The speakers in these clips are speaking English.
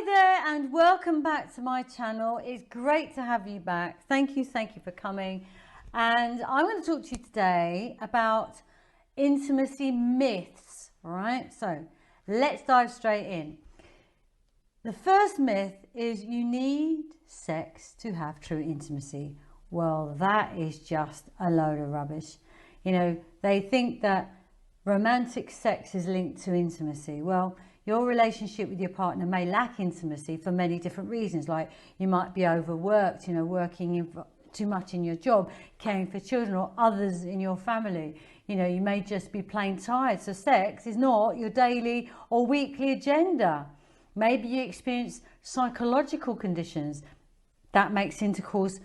Hi there and welcome back to my channel. It's great to have you back. Thank you for coming. And I'm going to talk to you today about intimacy myths. All right, so let's dive straight in. The first myth is you need sex to have true intimacy. Well, that is just a load of rubbish. You know, they think that romantic sex is linked to intimacy. Well, your relationship with your partner may lack intimacy for many different reasons, like you might be overworked, you know, working too much in your job, caring for children or others in your family. You know, you may just be plain tired, so sex is not your daily or weekly agenda. Maybe you experience psychological conditions that makes intercourse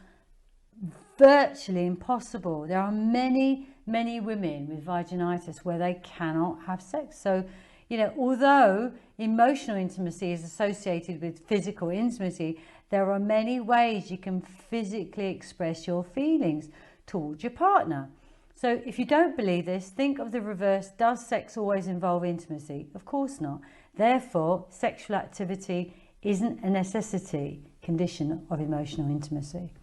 virtually impossible. There are many women with vaginitis where they cannot have sex. So, you know, although emotional intimacy is associated with physical intimacy, there are many ways you can physically express your feelings towards your partner. So if you don't believe this, think of the reverse. Does sex always involve intimacy? Of course not. Therefore, sexual activity isn't a necessity condition of emotional intimacy.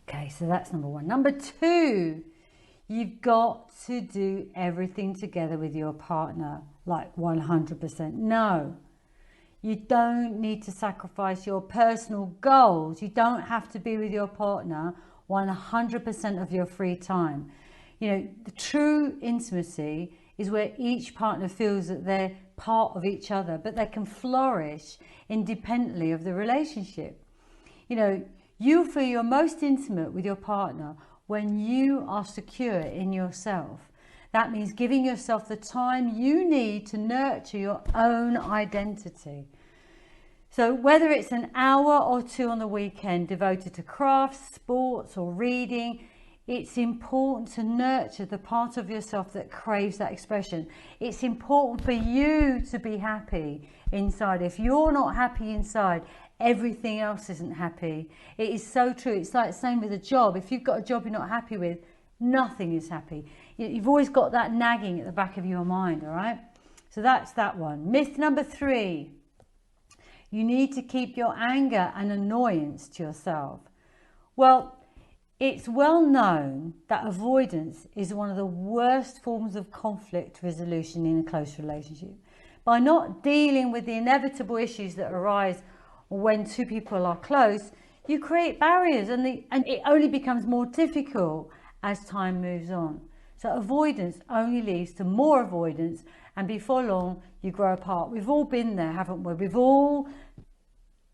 Okay, so that's number one. Number two, you've got to do everything together with your partner, like 100%. No, you don't need to sacrifice your personal goals. You don't have to be with your partner 100% of your free time. You know, the true intimacy is where each partner feels that they're part of each other, but they can flourish independently of the relationship. You know, you feel you're most intimate with your partner when you are secure in yourself. That means giving yourself the time you need to nurture your own identity. So whether it's an hour or two on the weekend devoted to crafts, sports or reading, it's important to nurture the part of yourself that craves that expression. It's important for you to be happy inside. If you're not happy inside, everything else isn't happy. It is so true. It's like the same with a job. If you've got a job you're not happy with, nothing is happy. You've always got that nagging at the back of your mind, all right? So that's that one. Myth number three, you need to keep your anger and annoyance to yourself. Well, it's well known that avoidance is one of the worst forms of conflict resolution in a close relationship. By not dealing with the inevitable issues that arise when two people are close, you create barriers and it only becomes more difficult as time moves on. So avoidance only leads to more avoidance, and before long you grow apart. We've all been there, haven't we? We've all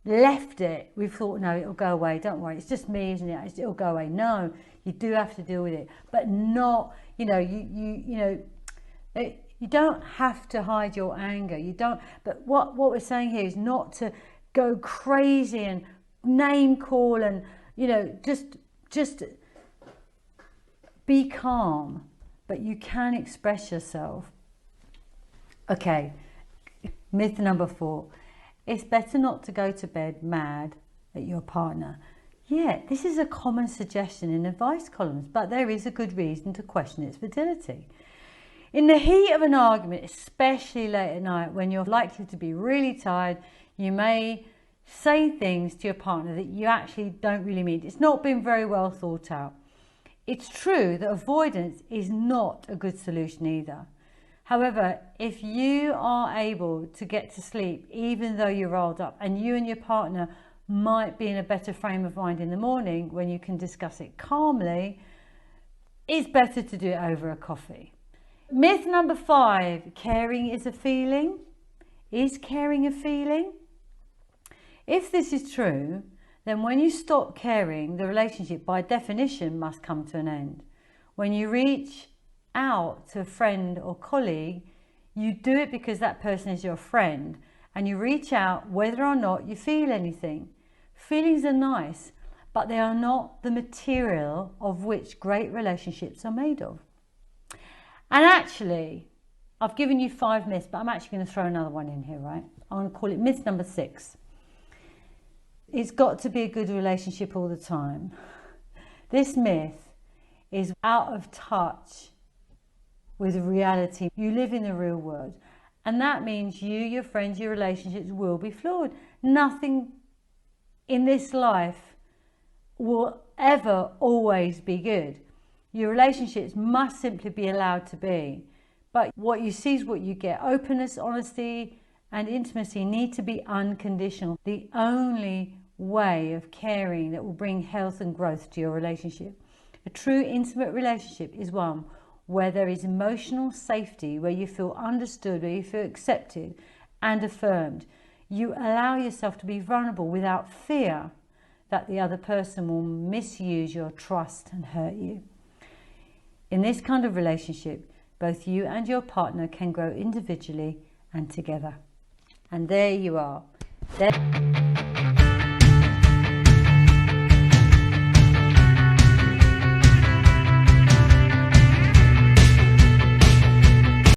left it. We've thought, no, it'll go away, don't worry, it's just me, isn't it? It'll go away. No, you do have to deal with it, but not, you know, you don't have to hide your anger. You don't. But what we're saying here is not to go crazy and name call and, you know, just be calm, but you can express yourself. Okay, myth number four, it's better not to go to bed mad at your partner. Yeah, this is a common suggestion in advice columns, but there is a good reason to question its validity. In the heat of an argument, especially late at night when you're likely to be really tired, you may say things to your partner that you actually don't really mean. It's not been very well thought out. It's true that avoidance is not a good solution either. However, if you are able to get to sleep even though you're rolled up, and you and your partner might be in a better frame of mind in the morning when you can discuss it calmly, it's better to do it over a coffee. Myth number five, caring is a feeling. Is caring a feeling? If this is true, then when you stop caring, the relationship by definition must come to an end. When you reach out to a friend or colleague, you do it because that person is your friend, and you reach out whether or not you feel anything. Feelings are nice, but they are not the material of which great relationships are made of. And actually, I've given you 5 myths, but I'm actually going to throw another one in here, right? I'm going to call it myth number 6. It's got to be a good relationship all the time. This myth is out of touch with reality. You live in the real world, And that means you, your friends, your relationships will be flawed. Nothing in this life will ever always be good. Your relationships must simply be allowed to be. But what you see is what you get. Openness, honesty, and intimacy need to be unconditional. The only way of caring that will bring health and growth to your relationship. A true intimate relationship is one where there is emotional safety, where you feel understood, where you feel accepted and affirmed. You allow yourself to be vulnerable without fear that the other person will misuse your trust and hurt you. In this kind of relationship, both you and your partner can grow individually and together. And there you are.